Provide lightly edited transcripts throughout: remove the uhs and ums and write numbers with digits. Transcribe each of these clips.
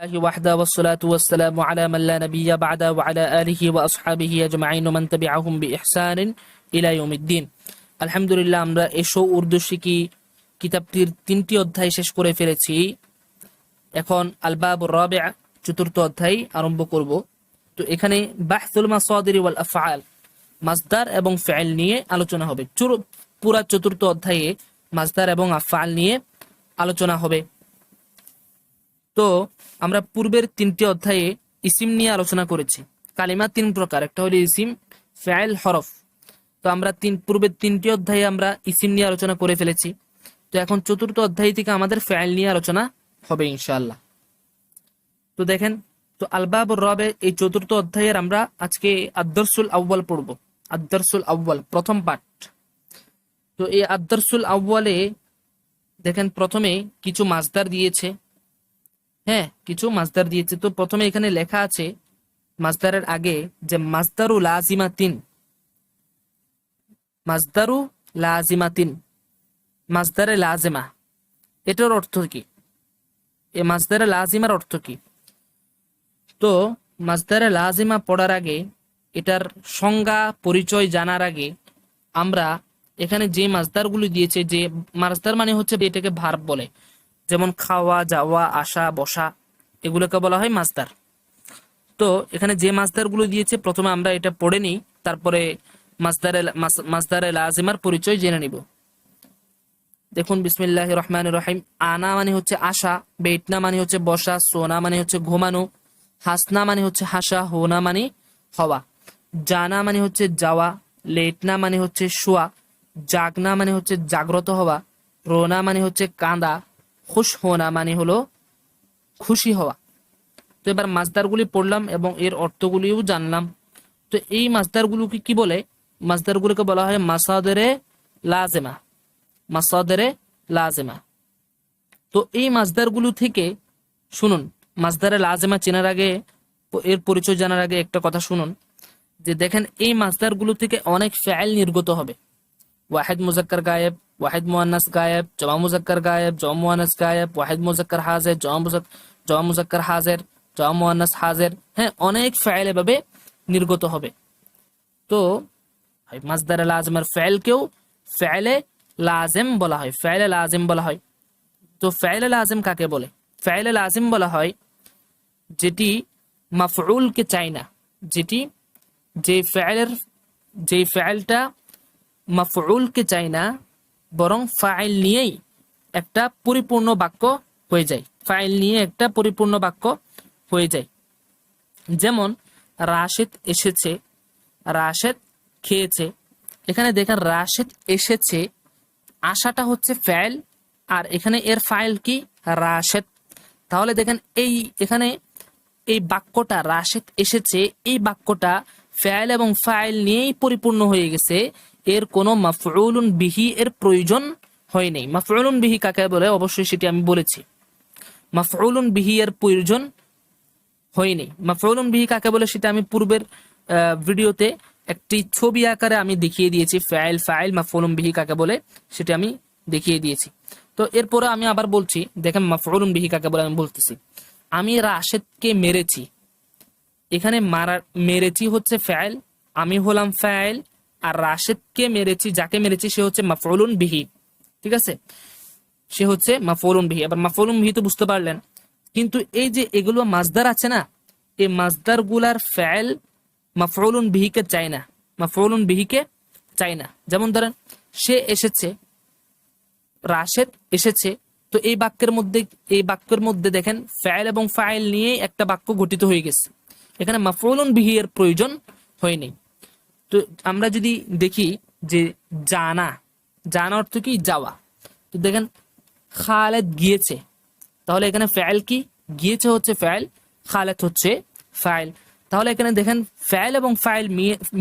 وحده والصلاة والسلام على من لا نبي بعده وعلى آله وأصحابه أجمعين ومن تبعهم بإحسان إلى يوم الدين আলহামদুলিল্লাহ আমরা এসো উর্দু শিখি কিতাবটির 3টি অধ্যায় শেষ করে ফেলেছি। এখন আল বাবুর রাবিআ চতুর্থ অধ্যায় আরম্ভ করব। তো এখানে বাহসুল মাসাদির ওয়াল আফআল মাসদার এবং ফাইল নিয়ে আলোচনা হবে। পুরা চতুর্থ অধ্যায়ে মাসদার এবং আফআল নিয়ে আলোচনা হবে। তো আমরা পূর্বের 3টি অধ্যায়ে ইসিম নিয়ে আলোচনা করেছি। কালিমা 3 প্রকার, একটা হলো ইসিম, ফাইল, হরফ। তো আমরা পূর্বের 3টি অধ্যায়ে আমরা ইসিম নিয়ে আলোচনা করে ফেলেছি। তো এখন চতুর্থ অধ্যায় থেকে আমাদের ফাইল নিয়ে আলোচনা হবে ইনশাআল্লাহ। তো দেখেন, তো আল বাবুর রাবিআ এই চতুর্থ অধ্যায়ের আমরা আজকে আদ-দারসুল আউয়াল পড়ব। আদ-দারসুল আউয়াল প্রথম পার্ট। তো এই আদ-দারসুল আউয়ালে দেখেন প্রথমে কিছু মাসদার দিয়েছে। কিছু মাসদার দিয়েছে। তো প্রথমে এখানে লেখা আছে মাসদারের আগে যে মাসদারু লাজিমাতিন, মাসদারু লাজিমাতিন, মাসদারে লাজিমা, এটার অর্থ কি? এই মাসদারে লাজিমার অর্থ কি? তো মাসদারে লাজিমা পড়ার আগে, এটার সংজ্ঞা পরিচয় জানার আগে আমরা এখানে যে মাসদারগুলো দিয়েছে, যে মাসদার মানে হচ্ছে এটাকে ভার্ব বলে, যেমন খাওয়া, যাওয়া, আসা, বসা, এগুলোকে বলা হয় মাসদার। তো এখানে যে মাসদারগুলো দিয়েছে প্রথমে আমরা এটা পড়ে নিই, তারপরে মাসদারে লাজিমার পরিচয় জেনে নিব। দেখুন, বিসমিল্লাহির রহমানির রহিম। আনা মানে হচ্ছে আসা, বেটনা মানে হচ্ছে বসা, সোনা মানে হচ্ছে ঘুমানো, হাসনা মানে হচ্ছে হাসা, হোনা মানে হওয়া, জানা মানে হচ্ছে যাওয়া, লেটনা মানে হচ্ছে শোয়া, জাগনা মানে হচ্ছে জাগ্রত হওয়া, রোনা মানে হচ্ছে কাঁদা, খুশ হোনা মানে হলো খুশি হওয়া। তো এবার মাসদারগুলি পড়লাম এবং এর অর্থগুলিও জানলাম। তো এই মাসদারগুলোকে কি বলে? মাসদারগুলোকে বলা হয় মাসাদেরে লাজেমা, মাসাদেরে লাজেমা। তো এই মাসদারগুলো থেকে শুনুন, মাসদারে লাজেমা চেনার আগে, এর পরিচয় জানার আগে একটা কথা শুনুন, যে দেখেন এই মাসদারগুলো থেকে অনেক ফাইল নির্গত হবে। ওয়াহিদ মুজাক্কার গায়েব, ওয়াহিদ মুআন্নাস গায়েব, জমা মুজাক্কার গায়েব, জমা মুআন্নাস গায়েব, ওয়াহিদ মুজাক্কার হাজির, জমা মুজাক্কার হাজির, জমা মুআন্নাস হাজির, অনেক ফাইল এভাবে নির্গত হবে। তো মাসদারে লাজিমের ফাইলকেও ফাইলে লাজিম বলা হয়, ফাইলে লাজিম বলা হয়। তো ফাইলে লাজিম কাকে বলে? ফাইলে লাজিম বলা হয় যেটি মাফউলকে চায় না, যে ফাইলটা মাফউলকে চায় না, বরং ফাইল নিয়েই একটা পরিপূর্ণ বাক্য হয়ে যায়, ফাইল নিয়ে একটা পরিপূর্ণ বাক্য হয়ে যায়। যেমন রাশেদ এসেছে, রাশেদ খেয়েছে। এখানে দেখেন রাশেদ এসেছে, আশাটা হচ্ছে ফাইল, আর এখানে এর ফাইল কি? রাশেদ। তাহলে দেখেন এখানে এই বাক্যটা রাশেদ এসেছে, এই বাক্যটা ফাইল এবং ফাইল নিয়েই পরিপূর্ণ হয়ে গেছে, এর কোনো মাফউলুন বিহি এর প্রয়োজন হয় নাই। মাফউলুন বিহি কাকে বলে অবশ্যই সেটি আমি বলেছি। মাফউলুন বিহি এর প্রয়োজন হয়নি। মাফউলুন বিহি কাকে বলে সেটা আমি পূর্বের ভিডিওতে একটি ছবি আকারে আমি দেখিয়ে দিয়েছি। ফাইল মাফউলুন বিহি কাকে বলে সেটা আমি দেখিয়ে দিয়েছি। তো এরপরে আমি আবার বলছি, দেখেন মাফউলুন বিহি কাকে বলে আমি বলতেছি। আমি রাশেদকে মেরেছি, এখানে মেরেছি হচ্ছে ফাইল, আমি হলাম ফাইল, আর রাশেদকে মেরেছি, যাকে মেরেছি সে হচ্ছে মাফউলুন বিহি। ঠিক আছে, সে হচ্ছে মাফউলুন বিহি। আবার মাফউলুন বিহি তো বুঝতে পারলেন, কিন্তু এই যে এগুলো মাসদার আছে না, এই মাসদার গুলার ফাইল মাফউলুন বিহিকে চায় না, মাফউলুন বিহিকে চায় না। যেমন ধরেন সে এসেছে, রাশেদ এসেছে। তো এই বাক্যের মধ্যে দেখেন ফাইল এবং ফাইল নিয়ে একটা বাক্য গঠিত হয়ে গেছে, এখানে মাফউলুন বিহি এর প্রয়োজন হয়নি। তো আমরা যদি দেখি যে জানা অর্থ কি? যাওয়া। তো দেখেন খালেদ গিয়েছে, তাহলে এখানে ফাইল কি? গিয়েছে হচ্ছে ফাইল, খালেদ হচ্ছে ফাইল। তাহলে এখানে দেখেন ফাইল এবং ফাইল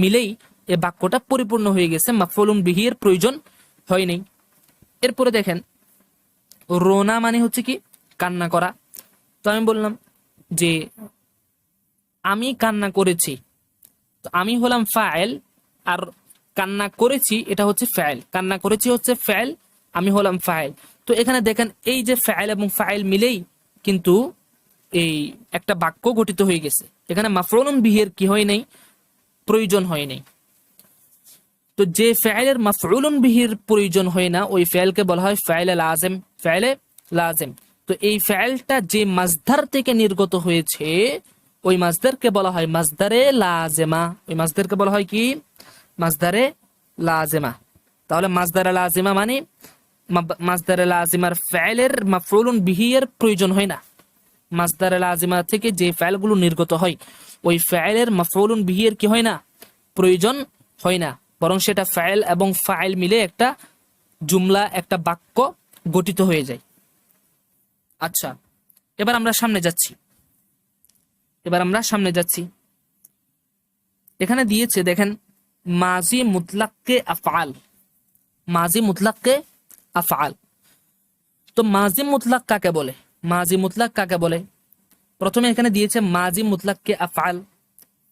মিলেই এই বাক্যটা পরিপূর্ণ হয়ে গেছে, মাফউলুন বিহি এর প্রয়োজন হয়নি। এরপরে দেখেন রোনা মানে হচ্ছে কি? কান্না করা। তো আমি বললাম যে আমি কান্না করেছি, তো আমি হলাম ফাইল, আর কান্না করেছি এটা হচ্ছে ফাইল, কান্না করেছি হচ্ছে ফাইল, আমি হলাম ফাইল। তো এখানে দেখেন এই যে ফাইল এবং ফাইল মিলেই কিন্তু এই একটা বাক্য গঠিত হয়ে গেছে। এখানে মাফউলুন বিহির কি হয় নাই, প্রয়োজন হয় নাই। তো যে ফেলের মাফউলুন বিহির প্রয়োজন হয় না ওই ফেলকে বলা হয় ফেলে লাজেম, ফেলে লাজেম। তো এই ফেলটা যে মাজদার থেকে নির্গত হয়েছে ওই মাজদারকে বলা হয় মাজদারে লাজেমা। ওই মাজদারকে বলা হয় কি, মাজদারে লাজেমা। তাহলে মাজদারে লাজেমা মানে মাজদারে লাজিমার ফেলের মাফউলুন বিহির প্রয়োজন হয় না। মাজদারে লাজিমা থেকে যে ফেলগুলো নির্গত হয় ওই ফেলের মাফউলুন বিহির কি হয় না, প্রয়োজন হয় না, বরং সেটা ফেল এবং ফাইল মিলে একটা জুমলা, একটা বাক্য গঠিত হয়ে যায়। আচ্ছা, এবার আমরা সামনে যাচ্ছি। এখানে দিয়েছে দেখেন মাজি মুতলাক্কে আফআল, মাজি মুতলাক্কে আফআল। তো মাজি মুতলাক কাকে বলে, মাজি মুতলাক কাকে বলে? প্রথমে এখানে দিয়েছে মাজি মুতলাক্কে আফআল,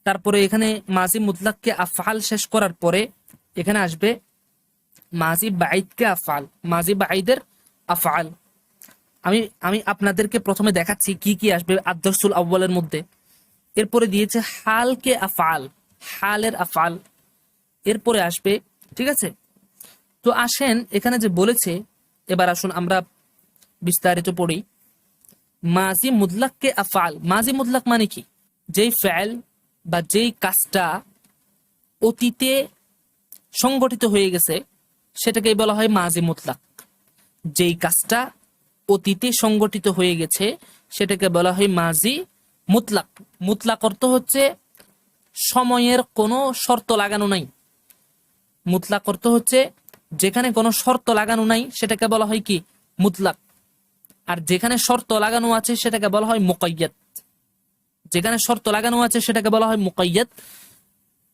তারপরে এখানে মাজি মুতলাক্কে আফআল শেষ করার পরে এখানে আসবে মাজি বাঈদকে আফআল, মাজি বাঈদের আফআল। আমি আপনাদেরকে প্রথমে দেখাচ্ছি কি কি আসবে আদ-দারসুল আউয়ালের মধ্যে। এরপরে দিয়েছে হালকে আফআল, হালের আফআল এরপরে আসবে, ঠিক আছে? তো আসেন এখানে যে বলেছে, এবার আসুন আমরা বিস্তারিত পড়ি। মাজি মুতলাক্কে আফআল, মাজি মুতলাক মানে কি? যেই ফেল বা যেই কাজটা অতীতে সংগঠিত হয়ে গেছে সেটাকে বলা হয় মাজি মুতলাক। যেই কাজটা অতীতে সংগঠিত হয়ে গেছে সেটাকে বলা হয় মাজি মুতলাক। মুতলাক অর্থ হচ্ছে সময়ের কোনো শর্ত লাগানো নাই। মুতলাক অর্থ হচ্ছে যেখানে কোনো শর্ত লাগানো নাই সেটাকে বলা হয় কি, মুতলাক। আর যেখানে শর্ত লাগানো আছে সেটাকে বলা হয় মুকাইয়াদ। যেখানে শর্ত লাগানো আছে সেটাকে বলা হয় মুকাইয়াদ,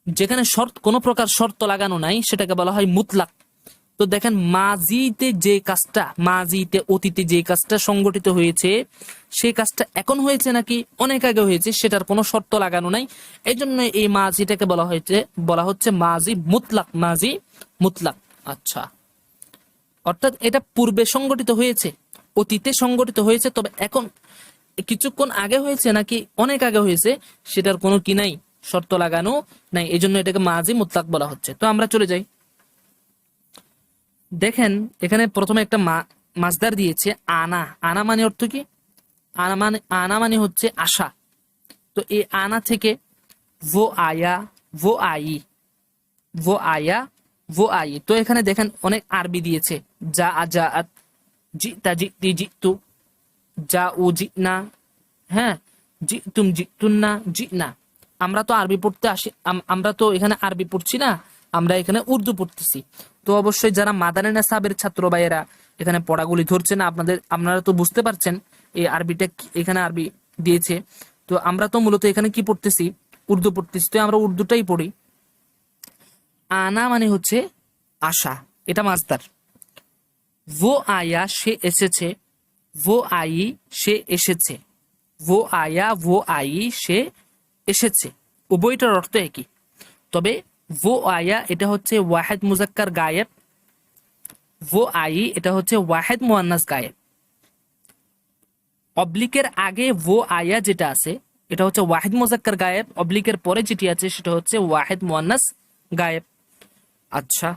যেখানে কোনো প্রকার শর্ত লাগানো নাই সেটাকে বলা হয় মুতলাক। তো দেখেন মাজিতে যে কাজটা, মাজিতে অতীতে যে কাজটা সংগঠিত হয়েছে সেই কাজটা এখন হয়েছে নাকি অনেক আগে হয়েছে সেটার কোনো শর্ত লাগানো নাই, এই জন্য এই মাজিটাকে বলা হচ্ছে মাজি মুতলাক, মাজি মুতলাক। আচ্ছা, অর্থাৎ এটা পূর্বে সংগঠিত হয়েছে, অতীতে সংগঠিত হয়েছে, তবে এখন কিছুক্ষণ আগে হয়েছে নাকি অনেক আগে হয়েছে সেটার কোনো কি নাই, শর্ত লাগানো নাই, এই জন্য এটাকে মাজি মুতলাক বলা হচ্ছে। তো আমরা চলে যাই, দেখেন এখানে প্রথমে একটা মাজদার দিয়েছে আনা। আনা মানে অর্থ কি? আনা মানে হচ্ছে আশা। তো এই আনা থেকে वो आया, वो आई, वो आया, वो आई। তো এখানে দেখেন অনেক আরবি দিয়েছে, যা আজাআত, জিতা জিতি জিতু, যা ও জিনা, হ্যাঁ, জিতুম জিতুন্না জিনা। আমরা তো আরবি পড়তে আসি, আমরা তো এখানে আরবি পড়ছি না, আমরা এখানে উর্দু পড়তেছি। তো অবশ্যই যারা মাদানী নেসাবের ছাত্র ভাইয়েরা এখানে পড়াগুলি ধরছে না, আপনারা তো বুঝতে পারছেন এই আরবিটা এখানে আরবি দিয়েছে। তো আমরা তো মূলত এখানে কি পড়তেছি, উর্দু পড়তেছি, তো আমরা উর্দুটাই পড়ি। আনা মানে হচ্ছে আশা, এটা মাজদার। वो आया সে এসেছে, वो आई সে এসেছে, वो आया वो आई সে এসেছে, উভয়টার অর্থ একই। তবে वो आया এটা হচ্ছে ওয়াহিদ মুজাক্কার গায়েব, वो आई এটা হচ্ছে ওয়াহিদ মুয়ান্নাস গায়েব। অবলিকের আগে वो आया যেটা আছে এটা হচ্ছে ওয়াহিদ মুজাক্কার গায়েব, অবলিকের পরে যেটি আছে সেটা হচ্ছে ওয়াহিদ মুয়ান্নাস গায়েব। আচ্ছা,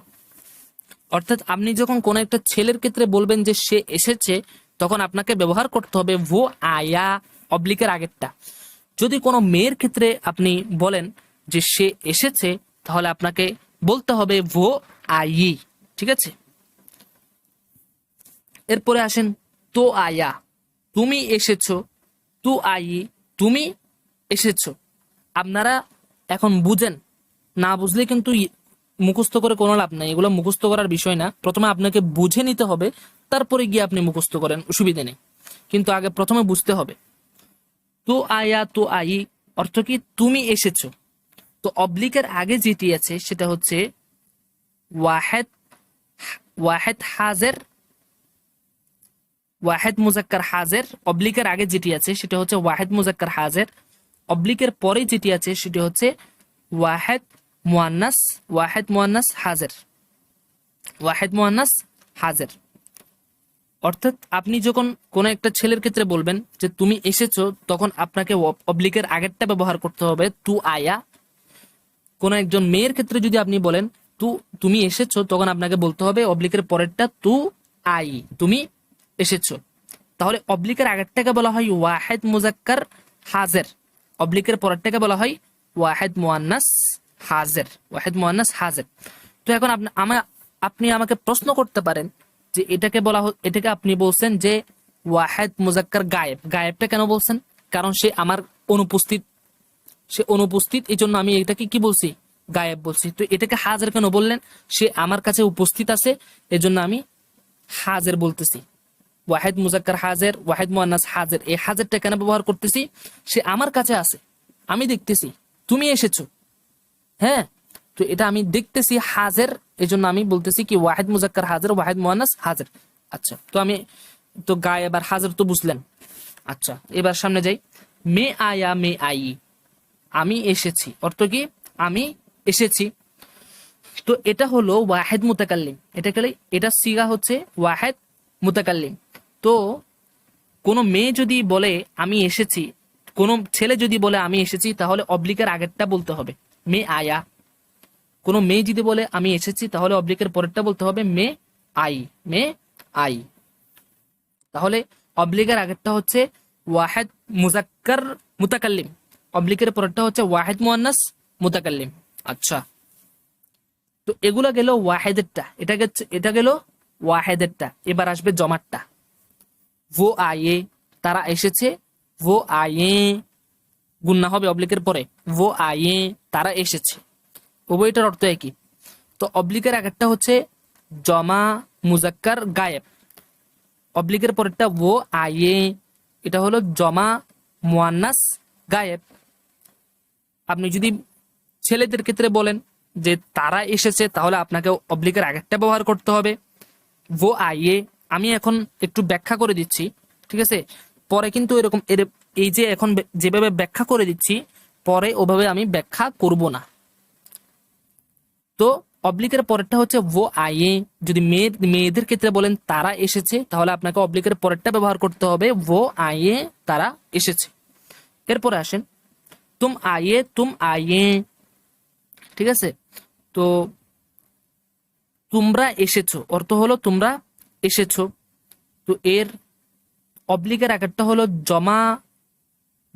অর্থাৎ আপনি যখন কোন একটা ছেলের ক্ষেত্রে বলবেন যে সে এসেছে তখন আপনাকে ব্যবহার করতে হবে वो आया অবলিকের আগেরটা। যদি কোনো মেয়ের ক্ষেত্রে আপনি বলেন যে সে এসেছে তাহলে আপনাকে বলতে হবে वो आई, ঠিক আছে? এরপরে আসেন তো আয়া, তুমি এসেছো, তু আই তুমি এসেছো। আপনারা এখন বুঝেন, না বুঝলে কিন্তু মুখস্থ করে কোনো লাভ নাই, এগুলো মুখস্থ করার বিষয় না। প্রথমে আপনাকে বুঝে নিতে হবে, তারপরে গিয়ে আপনি মুখস্থ করেন, অসুবিধা নেই, কিন্তু আগে প্রথমে বুঝতে হবে। তো আয়া তো আই অর্থ কি, তুমি এসেছো। তো অবলিকের আগে যেটি আছে সেটা হচ্ছে ওয়াহিদ, ওয়াহিদ হাজের, ওয়াহিদ মুজাক্কার হাজের। অবলিকের আগে যেটি আছে সেটা হচ্ছে ওয়াহিদ মুজাক্কার হাজের, অবলিকের পরে যেটি আছে সেটা হচ্ছে ওয়াহিদ মুয়ান্নাস, ওয়াহিদ মুয়ান্নাস হাজের, ওয়াহিদ মুয়ান্নাস হাজের। অর্থাৎ আপনি যখন কোনো একটা ছেলের ক্ষেত্রে বলবেন যে তুমি এসেছো, তখন আপনাকে অবলিকের আগেরটা ব্যবহার করতে হবে তু আয়া। কোনো একজন মেয়ের ক্ষেত্রে যদি আপনি বলেন তুমি এসেছো, তখন আপনাকে বলতে হবে অবলিকের পরেরটা তু আই, তুমি এসেছো। তাহলে অবলিকের আগেরটাকে বলা হয় ওয়াহেদ মুজাক্কার হাজের, অবলিকের পরেরটাকে বলা হয় ওয়াহেদ মুয়ান্নাস হাজের, ওয়াহেদ মুয়ান্নাস হাজের। তো এখন আপনি আমাকে প্রশ্ন করতে পারেন যে এটাকে আপনি বলছেন যে ওয়াহেদ মুজাক্কার গায়েব, গায়েবটা কেন বলছেন? কারণ সে আমার অনুপস্থিত, সে অনুপস্থিত, এই জন্য আমি এটাকে কি বলছি? গায়েব বলছি। তো এটাকে হাজের কেন বললেন? সে আমার কাছে উপস্থিত আছে, এজন্য আমি হাজের বলতেছি। ওয়াহেদ মুজাক্কার হাজের, ওয়াহেদ মুয়ান্নাস হাজের, এই হাজেরটা কেন ব্যবহার করতেছি? সে আমার কাছে আছে, আমি দেখতেছি তুমি এসেছো, হ্যাঁ, তো এটা আমি দেখতেছি হাজের, এই জন্য আমি বলতেছি কি ওয়াহেদ মুজাক্কার হাজের, ওয়াহেদ মুয়ান্নাস হাজের। আচ্ছা, তো গায়েব আর হাজের তো বুঝলেন। আচ্ছা, এবার সামনে যাই। মে আয়া মে আই, আমি এসেছি, অর্থ কি? আমি এসেছি। তো এটা হলো ওয়াহেদ মুতাকাল্লিম, এটা সিগা হচ্ছে ওয়াহেদ মুতাকাল্লিম। তো কোনো মেয়ে যদি বলে আমি এসেছি, কোনো ছেলে যদি বলে আমি এসেছি, তাহলে অবলিকের আগেরটা বলতে হবে মে আয়া। কোনো মেয়ে যদি বলে আমি এসেছি, তাহলে অবলিকের পরেরটা বলতে হবে মে আই, মে আই। তাহলে অবলিকের আগেরটা হচ্ছে ওয়াহেদ মুজাক্কার মুতাকাল্লিম, অবলিকের পরেরটা হচ্ছে ওয়াহেদ মুয়ান্নাস মুতাকাল্লিম। আচ্ছা, তো এগুলা গেল ওয়াহেদেরটা, এটা গেল ওয়াহেদেরটা। এবার আসবে জমাটটা। वो आए, তারা এসেছে, वो आए গুন্না হবে অবলিকের পরে, वो आए তারা এসেছে, উভয়টার অর্থ একই। তো অবলিকের আগেরটা হচ্ছে জমা মুজাক্কার গায়েব, অবলিকের পরেরটা वो आए, এটা হলো জমা মুয়ান্নাস গায়েব। আপনি যদি ছেলেদের ক্ষেত্রে বলেন যে তারা এসেছে, তাহলে আপনাকে অবলিকের আগেরটা ব্যবহার করতে হবে वो आए। আমি এখন একটু ব্যাখ্যা করে দিচ্ছি, ঠিক আছে? পরে কিন্তু এই যে এখন যেভাবে ব্যাখ্যা করে দিচ্ছি, পরে ওভাবে আমি ব্যাখ্যা করব না। তো অবলিকের পরেরটা হচ্ছে वो आए। যদি মেয়েদের ক্ষেত্রে বলেন তারা এসেছে, তাহলে আপনাকে অবলিকের পরেরটা ব্যবহার করতে হবে वो आए, তারা এসেছে। এরপরে আসেন তুম আয়ে, ঠিক আছে? তো তোমরা এসেছো, অর্থ হলো তোমরা এসেছো। তো এর অবলিকের আগেরটা হলো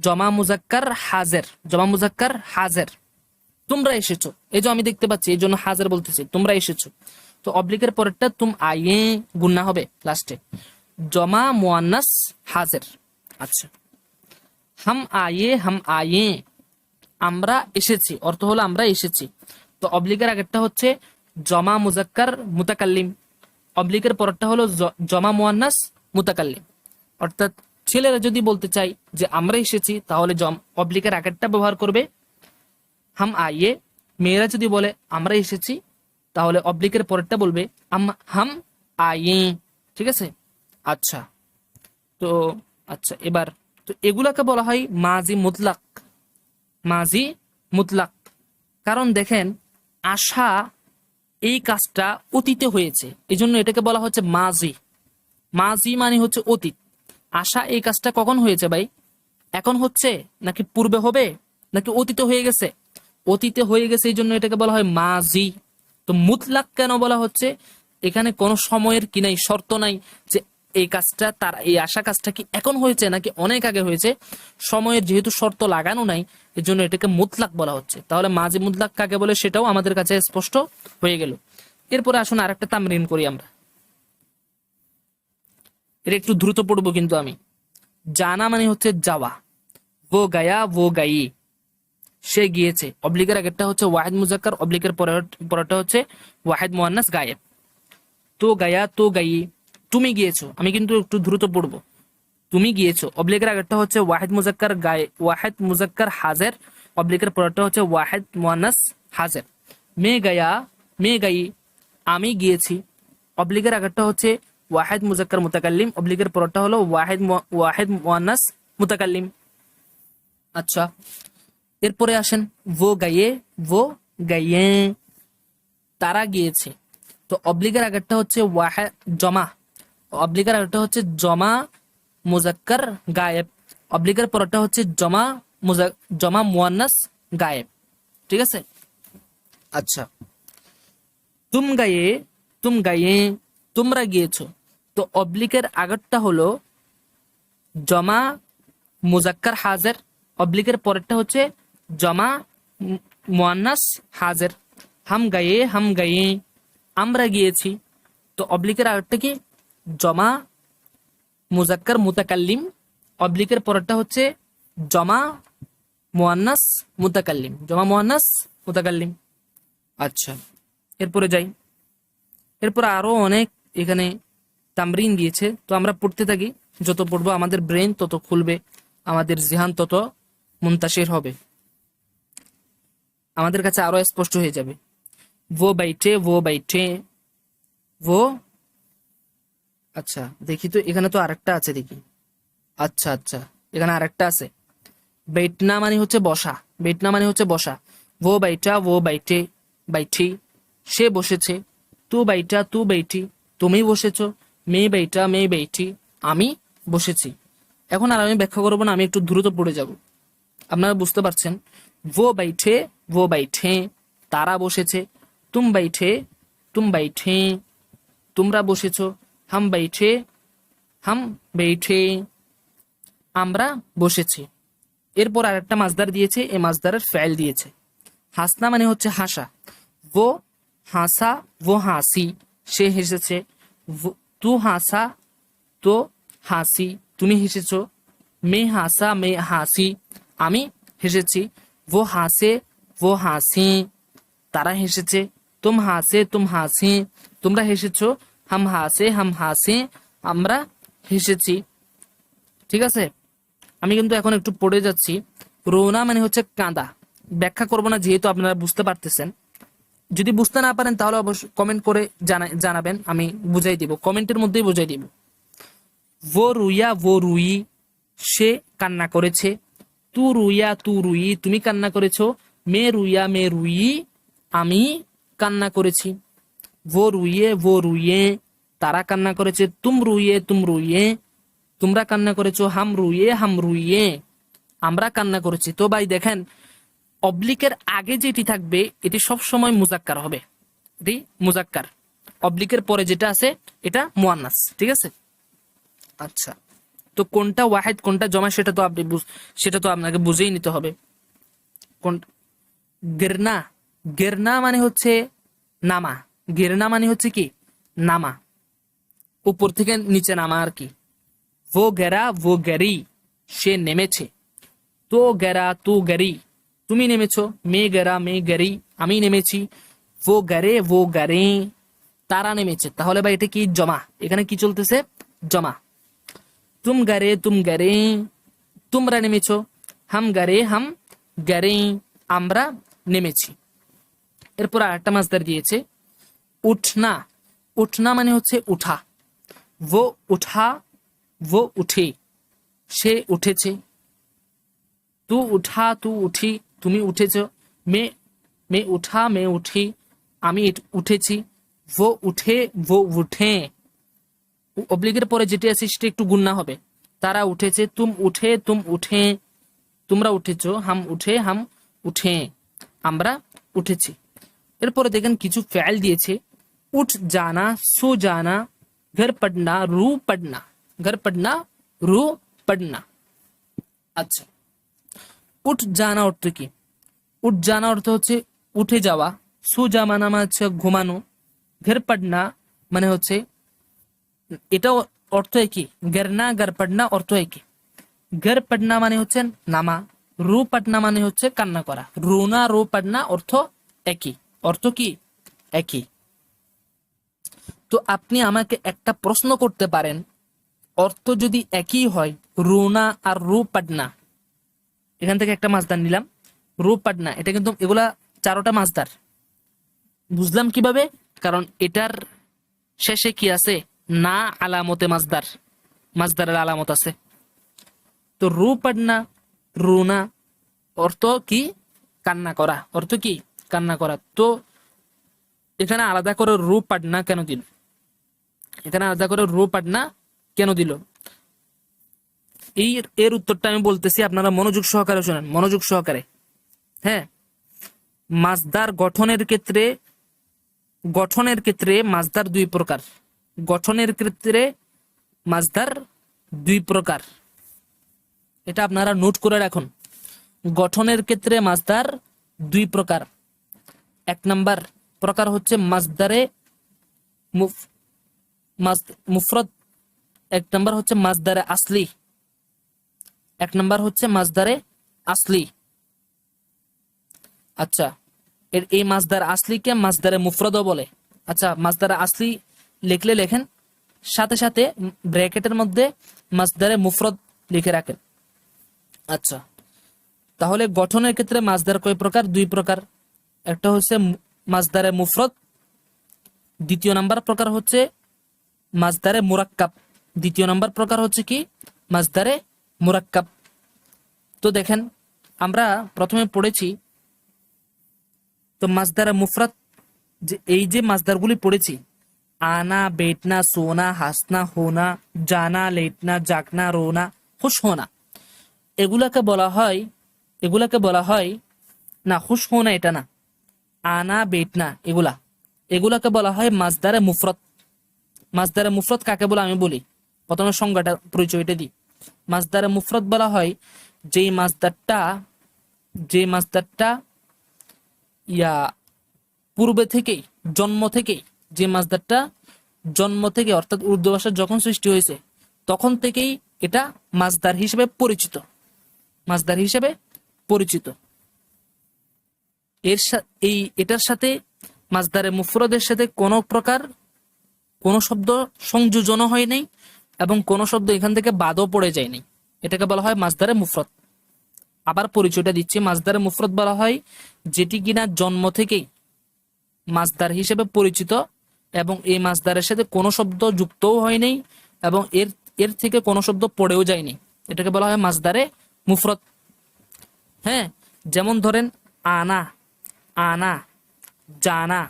জমা মুজাক্কার হাজের, জমা মুজাক্কার হাজের। তোমরা এসেছো, এই যে আমি দেখতে পাচ্ছি, এই জন্য হাজের বলতেছি, তোমরা এসেছো। তো অবলিকের পরেরটা তুম আয়ে গুন্না হবে লাস্টে, জমা মুয়ান্নাস হাজের। আচ্ছা, হাম আয়ে আমরা এসেছি, অর্থ হলো আমরা এসেছি। তো অবলিকের আগেরটা হচ্ছে জমা মুজাক্কার মুতাকাল্লিম, অবলিকের পরেরটা হলো জমা মুয়ান্নাস মুতাকাল্লিম। অর্থাৎ ছেলেরা যদি বলতে চাই যে আমরা এসেছি, তাহলে অবলিকের আগেরটা ব্যবহার করবে হাম আইয়ে। মেয়েরা যদি বলে আমরা এসেছি, তাহলে অবলিকের পরেরটা বলবে হাম আইয়ে, ঠিক আছে? আচ্ছা, তো আচ্ছা, এবার তো এগুলাকে বলা হয় মাজি মুতলাক, মাজি মুতলাক। কারণ দেখেন, আশা এই কাজটা অতীতে হয়েছে, এই জন্য এটাকে বলা হচ্ছে মাজি। মাজি মানে হচ্ছে অতীত। আশা এই কাজটা কখন হয়েছে ভাই? এখন হচ্ছে, নাকি পূর্বে হবে, নাকি অতীতে হয়ে গেছে? অতীতে হয়ে গেছে, এই জন্য এটাকে বলা হয় মাজি। তো মুতলাক কেন বলা হচ্ছে? এখানে কোনো সময়ের কি নাই, শর্ত নাই যে এই কাজটা, এই আশা কাজটা কি এখন হয়েছে নাকি অনেক আগে হয়েছে। সময়ের যেহেতু শর্ত লাগানো নাই, এর জন্য এটাকে মুতলাক বলা হচ্ছে। তাহলে মাজি মুতলাক কাকে বলে সেটাও আমাদের কাছে স্পষ্ট হয়ে গেল। এরপরে আসুন আরেকটা তামরিন করি আমরা, এটা একটু দ্রুত পড়বো কিন্তু আমি। জানা মানে হচ্ছে যাওয়া, वो गया वो गई, সে গিয়েছে। অবলিকের আগেরটা হচ্ছে ওয়াহিদ মুজাক্কার, অবলিকের পরেরটা হচ্ছে ওয়াহিদ মুয়ান্নাস গায়েব। তো গায়া তো গাই, তুমি গিয়েছো, আমি কিন্তু একটু দ্রুত পড়বো। তুমি গিয়েছো, অবলিকের আগেরটা হচ্ছে ওয়াহিদ মুজাক্কার ওয়াহিদ মুজাক্কার হাজের, অবলিকের পরেরটা হচ্ছে ওয়াহিদ মুয়ান্নাস হাজের। মে গাই, আমি গিয়েছি, অবলিকের আগেরটা হচ্ছে ওয়াহিদ মুজাক্কার মুতাকাল্লিম, অবলিকের পরেরটা হলো ওয়াহিদ মুয়ান্নাস মুতাকাল্লিম। আচ্ছা, এরপরে আসেন वो গাইয়ে, তারা গিয়েছে। তো অবলিগের আগেরটা হচ্ছে জমা, অব্লিকের আগেরটা হচ্ছে জমা মুজাক্কার গায়েব, অব্লিকের পরেরটা হচ্ছে জমা মুয়ান্নাস গায়েব। ঠিক আছে? আচ্ছা, তুম গায়ে, তুম গায়ে, তোমরা গিয়েছো। তো অব্লিকের আগেরটা হলো জমা মুজাক্কার হাজির, অব্লিকের পরেরটা হচ্ছে জমা মুয়ান্নাস হাজির। হাম গায়ে, হাম গায়ে, আমরা গিয়েছি। তো অব্লিকের আগেরটা কি? জমা মুজাক্কার মুতাকাল্লিম, অব্লিকের পরেরটা হচ্ছে জমা মুয়ান্নাস মুতাকাল্লিম, জমা মুয়ান্নাস মুতাকাল্লিম। আচ্ছা, এরপরে যাই। এরপর আরো অনেক এখানে তামরিন দিয়েছে, তো আমরা পড়তে থাকি। যত পড়বো আমাদের ব্রেন তত খুলবে, আমাদের জিহান তত মুনতাশির হবে, আমাদের কাছে আরো স্পষ্ট হয়ে যাবে। वो बैठे, वो बैठे, वो। আচ্ছা দেখি তো, এখানে তো আরেকটা আছে দেখি। আচ্ছা আচ্ছা, এখানে আরেকটা আছে। बैठना মানে হচ্ছে বসা, बैठना মানে হচ্ছে বসা। वो बैठा, वो बैठे, बैठी, সে বসেছে। तू बैठा, तू बैठी, তুমি বসেছো। मैं बैठा, मैं बैठी, আমি বসেছি। এখন আর আমি ব্যাখ্যা করবো না, আমি একটু দ্রুত পড়ে যাব, আপনারা বুঝতে পারছেন। वो बैठे, वो बैठे, তারা বসেছে। तुम बैठे, तुम बैठे, তোমরা বসেছো। हम बैठे, हम बैठे, আমরা বসেছি। এরপর আরেকটা মাসদার দিয়েছে, এই মাসদারের ফেল দিয়েছে। হাসনা মানে হচ্ছে হাসা। वो হাসা, वो হাসি, সে হেসেছে। তু হাসা, তো হাসি, তুমি হেসেছো। মে হাসা, মে হাসি, আমি হেসেছি। वो হাসে, वो হাসি, তারা হেসেছে। তুম হাসে, তুম হাসি, তোমরা হেসেছো। হাম হাসে, হাম হাসি, আমরা হেসেছি। ঠিক আছে? আমি কিন্তু এখন একটু পড়ে যাচ্ছি। রোনা মানে হচ্ছে কাঁদা, ব্যাখ্যা করব না যেহেতু আপনারা বুঝতে পারতেছেন। যদি বুঝতে না পারেন তাহলে অবশ্যই কমেন্ট করে জানাবেন, আমি বুঝাই দিব, কমেন্টের মধ্যেই বুঝাই দিব। वो রুইয়া, वो রুই, সে কান্না করেছে। তু রুইয়া, তু রুই, তুমি কান্না করেছো। মে রুইয়া, মে রুই, আমি কান্না করেছি। वो রুইয়ে, वो রুইয়ে, তারা কান্না করেছে। তুম রুইয়ে, তুম রুইয়ে, তোমরা কান্না করেছো। হাম রুইয়ে, হাম রুইয়ে, আমরা কান্না করেছি। তো ভাই দেখেন, অবলিকের আগে যেটি থাকবে এটি সব সময় মুজাক্কার হবে, এটি মুজাক্কার। অবলিকের পরে যেটা আছে এটা মুয়ান্নাস। ঠিক আছে? আচ্ছা, তো কোনটা ওয়াহিদ কোনটা জমা সেটা তো আপনাকে বুঝেই নিতে হবে। কোন গিরনা, গিরনা মানে হচ্ছে নামা, গিরনা মানে হচ্ছে কি? নামা, উপর থেকে নিচে নামা আর কি। वो গেরা, वो গেরি, সে নেমেছে। তো গেরা, তু গেরি, তুমি নেমেছো। মে গেরা, মে গেরি, আমি নেমেছি। वो গেরে, वो গেরে, তারা নেমেছে। তাহলে ভাই এটা কি? জমা। এখানে কি চলতেছে? জমা। তুম গেরে, তুম গেরে, তোমরা নেমেছো। হাম গেরে, হাম গেরে, আমরা নেমেছি। এরপর আরেকটা মাসদার দিয়েছে উঠনা, উঠনা মানে হচ্ছে উঠা। वो উঠা, वो উঠে, সে উঠেছে। তু উঠা, তু উঠি, তুমি উঠেছ। মে মে উঠা, মে উঠি, আমি উঠেছি। वो উঠে, वो উঠে, অবলিগের পরে যেটি আছে সেটা একটু গুণনা হবে। তারা উঠেছে। তুম উঠে, তুম উঠে, তোমরা উঠেছো। হাম উঠে, হাম উঠে, আমরা উঠেছি। এরপরে দেখেন কিছু ফেল দিয়েছে। উঠ জানা, সো জানা, ঘর পড়না, রু পড়না, ঘর পড়না, রু পড়না। আচ্ছা, উঠ জানা অর্থ কি? উঠ জানা অর্থ হচ্ছে উঠে যাওয়া। সো জামানা মানে হচ্ছে ঘুমানো। ঘর পড়না মানে হচ্ছে, এটাও অর্থ একই। গেরনা, ঘর পড়না অর্থ একই। ঘর পড়না মানে হচ্ছে নামা, রু পড়না মানে হচ্ছে কান্না করা। রুনা, রু পড়না অর্থ একই, অর্থ কি? একই। তো আপনি আমাকে একটা প্রশ্ন করতে পারেন, অর্থ যদি একই হয়, রুনা আর রু পড়না, এখান থেকে একটা মাসদার নিলাম, রু পড়না, এটা কিন্তু এগুলা চারোটা মাসদার। বুঝলাম কিভাবে? কারণ এটার শেষে কি আছে? না আলামতে মাসদার, মাসদারের আলামত আছে। তো রু পড়না, রুনা অর্থ কি? কান্না করা, অর্থ কি? কান্না করা। তো এখানে আলাদা করে রু পড়না কেন দিল? এখানে আলাদা করে রো পাটনা কেন দিল? এর উত্তরটা আমি বলতেছি, আপনারা মনোযোগ সহকারে শোনেন, মনোযোগ সহকারে। হ্যাঁ, মাসদার গঠনের ক্ষেত্রে মাসদার দুই প্রকার। গঠনের ক্ষেত্রে মাসদার দুই প্রকার, এটা আপনারা নোট করে রাখুন। গঠনের ক্ষেত্রে মাসদার দুই প্রকার। এক নাম্বার প্রকার হচ্ছে মাসদারে মুফরদ, এক নাম্বার হচ্ছে মাসদারে আসলি, এক নাম্বার হচ্ছে মাসদারে আসলি। আচ্ছা, এই মাসদার আসলিকে মাসদারে মুফরদও বলে। আচ্ছা, মাসদারে আসলি লিখলে লেখেন, সাথে সাথে ব্র্যাকেটের মধ্যে মাসদারে মুফরদ লিখে রাখেন। আচ্ছা, তাহলে গঠনের ক্ষেত্রে মাসদার কয় প্রকার? দুই প্রকার। একটা হচ্ছে মাসদারে মুফরদ, দ্বিতীয় নাম্বার প্রকার হচ্ছে মাসদারে মুরাক্কাব। দ্বিতীয় নাম্বার প্রকার হচ্ছে কি? মাসদারে মুরাক্কাব। তো দেখেন, আমরা প্রথমে পড়েছি তো মাসদারে মুফরদ, যে এই যে মাসদারগুলি পড়েছি, আনা, বেটনা, সোনা, হাসনা, হোনা, জানা, লেটনা, জাগনা, রোনা, খুশ হোনা, এগুলাকে বলা হয় না, খুশ হোনা এটা না, আনা, বেটনা, এগুলাকে বলা হয় মাসদারে মুফরদ। মাসদারে মুফরদ কাকে বলে আমি বলি, প্রথমে সংজ্ঞাটা, পরিচয়টা দিই। মাসদারে মুফরদ বলা হয় যে মাসদারটা পূর্বে থেকেই, জন্ম থেকেই, যে মাসদারটা জন্ম থেকে অর্থাৎ উর্দু ভাষা যখন সৃষ্টি হয়েছে তখন থেকেই এটা মাসদার হিসেবে পরিচিত, মাসদার হিসেবে পরিচিত। এটার সাথে মাসদারে মুফরদের সাথে কোনো প্রকার কোনো শব্দ সংযোজন হয় নাই এবং কোনো শব্দ এখান থেকে বাদও পড়ে যায় নাই, এটাকে বলা হয় মাসদারে মুফরদ। আবার পরিচয়টা দিচ্ছি, মাসদারে মুফরদ বলা হয় যেটি কিনা জন্ম থেকেই মাসদার হিসেবে পরিচিত এবং এই মাসদারের সাথে কোনো শব্দ যুক্তও হয় নাই এবং এর থেকে কোনো শব্দ পড়েও যায়নি, এটাকে বলা হয় মাসদারে মুফরদ। হ্যাঁ, যেমন ধরেন আনা, আনা, জানা,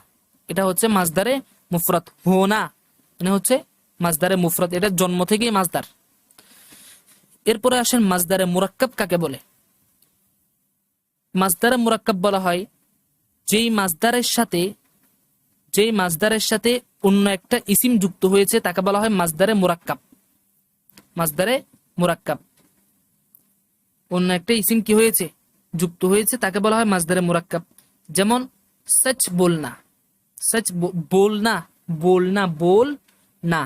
এটা হচ্ছে মাসদারে মুফরদ। হোনা মানে হচ্ছে মাসদারে মুফরদ, এটা জন্ম থেকেই মাসদার। এরপরে আসেন মাসদারে মুরাক্কাব কাকে বলে? মাসদারে মুরাক্কাব বলা হয় যেই মাসদারের সাথে অন্য একটা ইসিম যুক্ত হয়েছে তাকে বলা হয় মাসদারে মুরাক্কাব। মাসদারে মুরাক্কাব, অন্য একটা ইসিম কি হয়েছে? যুক্ত হয়েছে, তাকে বলা হয় মাসদারে মুরাক্কাব। যেমন সচ বলনা, সচ বলনা, বলনা, বলনা,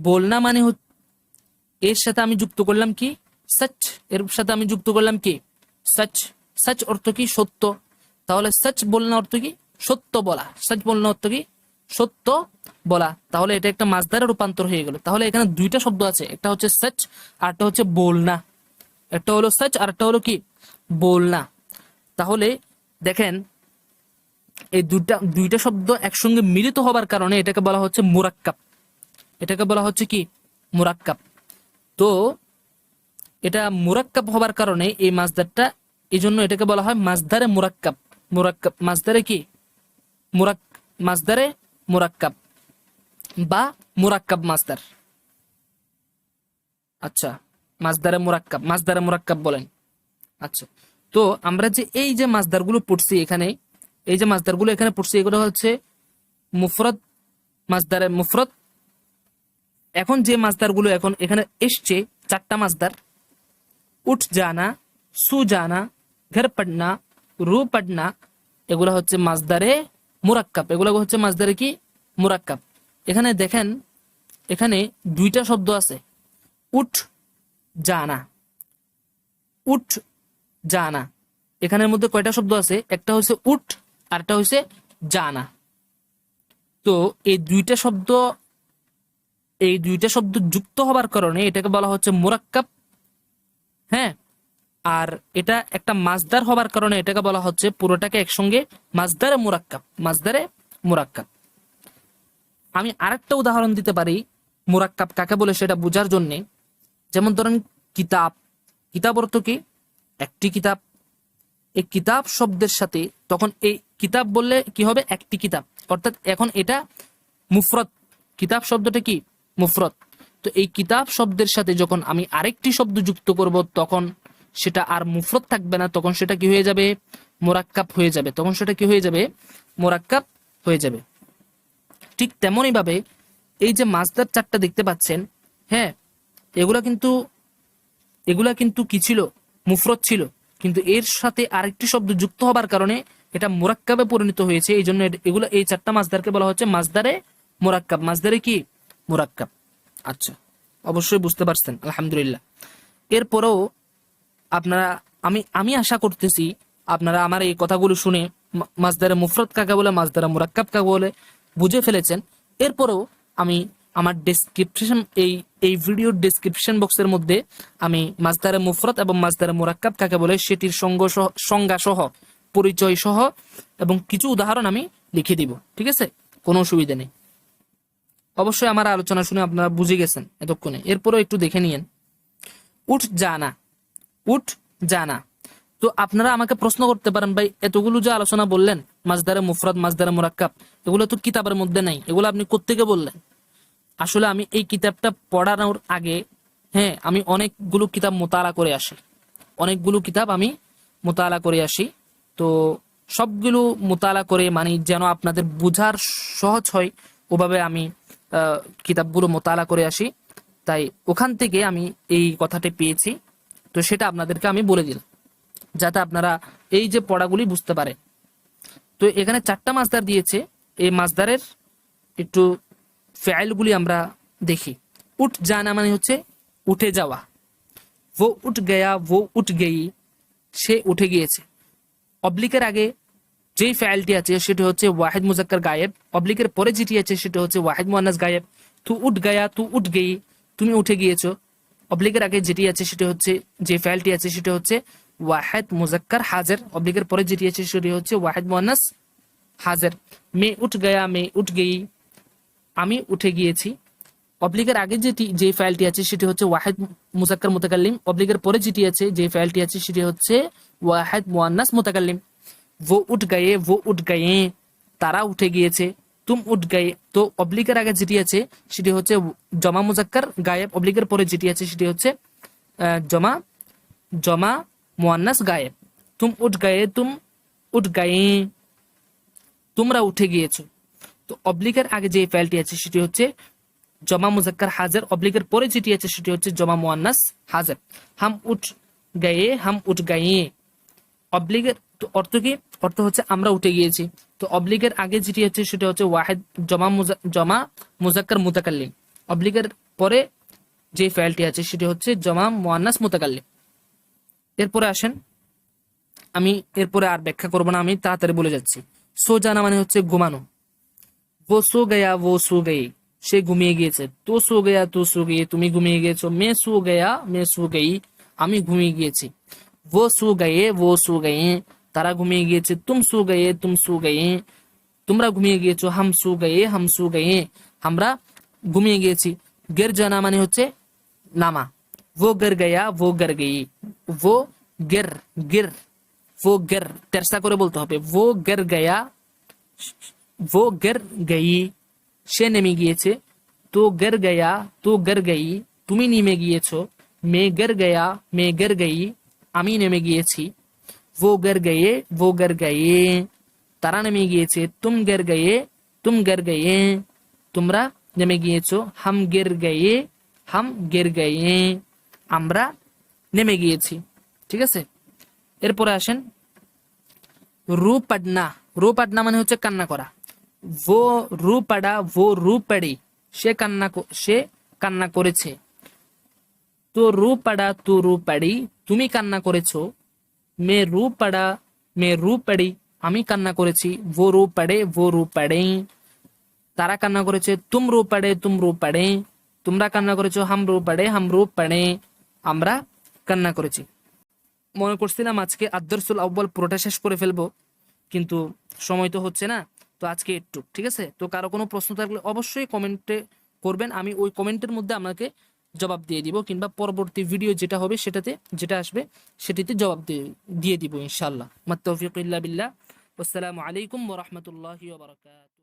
বলনা মানে এর সাথে আমি যুক্ত করলাম কি? সচ। এর সাথে আমি যুক্ত করলাম কি? সচ। সচ অর্থ কি? সত্য। তাহলে সচ বলনা অর্থ কি? সত্য বলা। সচ বলনা অর্থ কি? সত্য বলা। তাহলে এটা একটা মাসদারে রূপান্তর হয়ে গেল। তাহলে এখানে দুইটা শব্দ আছে, একটা হচ্ছে সচ আর একটা হচ্ছে বলনা। একটা হলো সচ আর একটা হলো কি? বলনা। তাহলে দেখেন, এই দুইটা শব্দ একসঙ্গে মিলিত হবার কারণে এটাকে বলা হচ্ছে মুরাক্কাব। এটাকে বলা হচ্ছে কি? মুরাক্কাব। তো এটা মুরাক্কাব হবার কারণে এই মাসদারটা, এই জন্য এটাকে বলা হয় মাসদারে মুরাক্কাব। মুরাক্কাব মাসদারে কি? মাসদারে মুরাক্কাব বা মুরাক্কাব মাসদার। আচ্ছা, মাসদারে মুরাক্কাব বলেন। আচ্ছা, তো আমরা যে এই যে মাসদারগুলো পড়ছি এখানে, এই যে মাসদারগুলো এখানে পড়ছি, এগুলো হচ্ছে মুফরদ, মাসদারে মুফরদ। এখন যে মাসদারগুলো এখন এখানে এসছে, চারটা মাসদার, উঠ জানা, সু জানা, ঘর পড়না, রু পড়না, এগুলো হচ্ছে মাসদারে মুরাক্কাব। এগুলো হচ্ছে মাসদারে কি? মুরাক্কাব। এখানে দেখেন, এখানে দুইটা শব্দ আছে, উঠ জানা, উঠ জানা। এখানের মধ্যে কয়টা শব্দ আছে? একটা হচ্ছে উঠ আর একটা হচ্ছে জানা। তো এই দুইটা শব্দ যুক্ত হবার কারণে এটাকে বলা হচ্ছে মুরাক্কাব। হ্যাঁ, আর এটা একটা মাসদার হবার কারণে এটাকে বলা হচ্ছে পুরোটাকে একসঙ্গে মাসদারে মুরাক্কাব। মাসদারে মুরাক্কাব। আমি আরেকটা উদাহরণ দিতে পারি মুরাক্কাব কাকে বলে সেটা বোঝার জন্য। যেমন ধরেন কিতাব। কিতাব অর্থ কি? একটি কিতাব। এই কিতাব শব্দের সাথে তখন এই কিতাব বললে কি হবে? একটি কিতাব। অর্থাৎ এখন এটা মুফরদ, কিতাব শব্দটা কি? মুফরদ। তো এই কিতাব শব্দের সাথে যখন আমি আরেকটি শব্দ যুক্ত করব তখন সেটা আর মুফরদ থাকবে না, তখন সেটা কি হয়ে যাবে? মুরাক্কাব হয়ে যাবে। তখন সেটা কি হয়ে যাবে? মুরাক্কাব হয়ে যাবে। ঠিক তেমনই ভাবে এই যে মাসদার চারটা দেখতে পাচ্ছেন, হ্যাঁ, এগুলা কিন্তু কি ছিল? মুফরদ ছিল, কিন্তু এর সাথে আরেকটি শব্দ যুক্ত হবার কারণে এটা মুরাক্কাবে পরিণত হয়েছে। এই জন্য এগুলো, এই চারটা মাসদারকে বলা হচ্ছে মাসদারে মুরাক্কাব। মাসদারে কি? মুরাক্কাব। আচ্ছা, অবশ্যই বুঝতে পারছেন, আলহামদুলিল্লাহ। এরপরেও আপনারা, আমি আশা করতেছি আপনারা আমার এই কথাগুলো শুনে মাসদারে মুফরদ কাকে বলে, মাসদারে মুরাক্কাব কাকে বলে বুঝে ফেলেছেন। এরপরেও আমি আমার ডেসক্রিপশন, এই ভিডিওর ডেসক্রিপশন বক্সের মধ্যে আমি মাসদারে মুফরদ এবং মাসদারে মুরাক্কাব কাকে বলে সেটির সংজ্ঞা সহ, পরিচয় সহ এবং কিছু উদাহরণ আমি লিখে দিব। ঠিক আছে, কোনো অসুবিধা নেই। অবশ্যই আমার আলোচনা শুনে আপনারা বুঝে গেছেন এতক্ষণে। এরপরও একটু দেখে নিয়েন। উঠ জানা, উঠ জানা। তো আপনারা আমাকে প্রশ্ন করতে পারেন, ভাই এতগুলো যে আলোচনা বললেন মাসদারে মুফরদ, মাসদারে মুরাক্কাব, এগুলো তো কিতাবের মধ্যে নাই, এগুলো আপনি কোত্থেকে বললেন? আসলে আমি এই কিতাবটা পড়ানোর আগে, হ্যাঁ, আমি অনেকগুলো কিতাব মোতালা করে আসি, অনেকগুলো কিতাব আমি মোতালা করে আসি। তো সবগুলো মোতালা করে, মানে যেন আপনাদের বোঝার সহজ হয় ওভাবে আমি কিতাবগুলো মোতালা করে আসি। তাই ওখান থেকে আমি এই কথাটা পেয়েছি, তো সেটা আপনাদেরকে আমি বলে দিলাম যাতে আপনারা এই যে পড়াগুলি বুঝতে পারেন। তো এখানে চারটা মাসদার দিয়েছে, এই মাসদারের একটু ফেআইলগুলি আমরা দেখি। উঠ জানা মানে হচ্ছে উঠে যাওয়া। वो उठ गया, वो उठ गई, সে উঠে গিয়েছে। অবলিকের আগে যেই ফাইলটি আছে সেটি হচ্ছে ওয়াহিদ মুজাক্কার গায়েব, অবলিকের পরে যেটি আছে সেটি হচ্ছে ওয়াহিদ মুয়ান্নাস গায়েব। তু উঠ গয়া, তু উঠ গই, তুমি উঠে গিয়েছো। অবলিকের আগে যেটি আছে সেটি হচ্ছে, যে ফাইলটি আছে সেটি হচ্ছে ওয়াহিদ মুজাক্কার হাজির, অবলিকের পরে যেটি আছে সেটি হচ্ছে ওয়াহিদ মুয়ান্নাস হাজির। মে উঠ গয়া, মে উঠ গই, আমি উঠে গিয়েছি। অবলিকের আগে যে ফাইলটি আছে সেটি হচ্ছে ওয়াহিদ মুজাক্কার মুতাকাল্লিম, অবলিকের পরে যেটি আছে, যে ফাইলটি আছে সেটি হচ্ছে ওয়াহিদ মুয়ান্নাস মুতাকাল্লিম। वो उठ गए, वो उठ गए, তারা উঠে গিয়েছে। তুম উঠ গয়ে, তো অবলিকের আগে যেটি আছে সেটি হচ্ছে জমা মুজাক্কার গায়েব, অবলিকের পরে যেটি আছে সেটি হচ্ছে জমা জমা মুয়ান্নাস গায়েব। তুম উঠ গয়ে, তুম উঠ গয়ে, তোমরা উঠে গিয়েছো। তো অবলিকের আগে যে ফাইলটি আছে সেটি হচ্ছে জমা মুজাক্কার হাজির, অবলিকের পরে যেটি আছে সেটি হচ্ছে জমা মুয়ান্নাস হাজির। হাম উঠ গয়ে, হাম উঠ গয়ে, অবলিগের অর্থ কি? অর্থ হচ্ছে আমরা উঠে গিয়েছি। তো অবলিগের আগে যেটি হচ্ছে সেটা হচ্ছে ওয়াহিদ জমা মুজাক্কার মুতাকাল্লিম, অবলিগের পরে যে ফাইলটি আছে সেটি হচ্ছে জমা মুয়ান্নাস মুতাকাল্লিম। এরপরে আসেন, আমি এরপরে আর ব্যাখ্যা করব না, আমি তাড়াতাড়ি বলে যাচ্ছি। সো জানা মানে হচ্ছে ঘুমানো। वो सो गया, वो सो गई, সে ঘুমিয়ে গিয়েছে। তো সো গয়া, তো সো গই, তুমি ঘুমিয়ে গিয়েছো। মে সো গয়া, মে সো গই, আমি ঘুমিয়ে গিয়েছি। वो सो गए, वो सो गए, তারা ঘুমিয়ে গিয়েছে। তুম সো গয়ে, তুম সো গয়ে, তোমরা ঘুমিয়ে গিয়েছো। হাম সো গয়ে, হাম সো গয়ে, আমরা ঘুমিয়ে গিয়েছি। গের জানা মানে হচ্ছে নামা। वो गिर गया, वो गिर गई, वो गिर गिर, वो गिर তেরসা করে বলতে হবে। वो गिर गया, वो गिर गई, সে নেমে গিয়েছে। তো गिर गया, তো गिर गई, তুমি নেমে গিয়েছো। মে गिर गया, মে गिर गई, আমি নেমে গিয়েছি। वो गिर गए, वो गिर गए, তারা নেমে গিয়েছে। তুম गिर गए, तुम गिर गए, তোমরা নেমে গিয়েছো। हम गिर गए, हम गिर गए, আমরা নেমে গিয়েছি। ঠিক আছে, এরপরে আসেন রু পড়না। রু পড়না মানে হচ্ছে কান্না করা। वो রু পড়া, वो রু পড়ি, সে কান্না করেছে। তো রু পড়া, তু রু পড়ি, তুমি কান্না করেছো। মে রু পড়া, মে রু পড়ি, আমি কান্না করেছি। वो রু পড়ে, वो রু পড়ে, তারা কান্না করেছে। তুম রু পড়ে, তুম রু পড়ে, তোমরা কান্না করেছো। হাম রু পড়ে, হাম রু পড়ে, আমরা কান্না করেছি। মনে করছিলাম আজকে আদ-দারসুল আউয়াল পুরোটা শেষ করে ফেলবো, কিন্তু সময় তো হচ্ছে না, তো আজকে একটু। ঠিক আছে, তো কারো কোনো প্রশ্ন থাকলে অবশ্যই কমেন্টে করবেন, আমি ওই কমেন্টের মধ্যে আপনাকে জবাব দিয়ে দিব, কিংবা পরবর্তী ভিডিও যেটা হবে সেটাতে, যেটা আসবে সেটিতে জবাব দিয়ে দিব ইনশাআল্লাহ। মাত তাওফীক ইল্লা বিল্লাহ। আসসালামু আলাইকুম ওয়া রাহমাতুল্লাহি ওয়া বারাকাতুহু।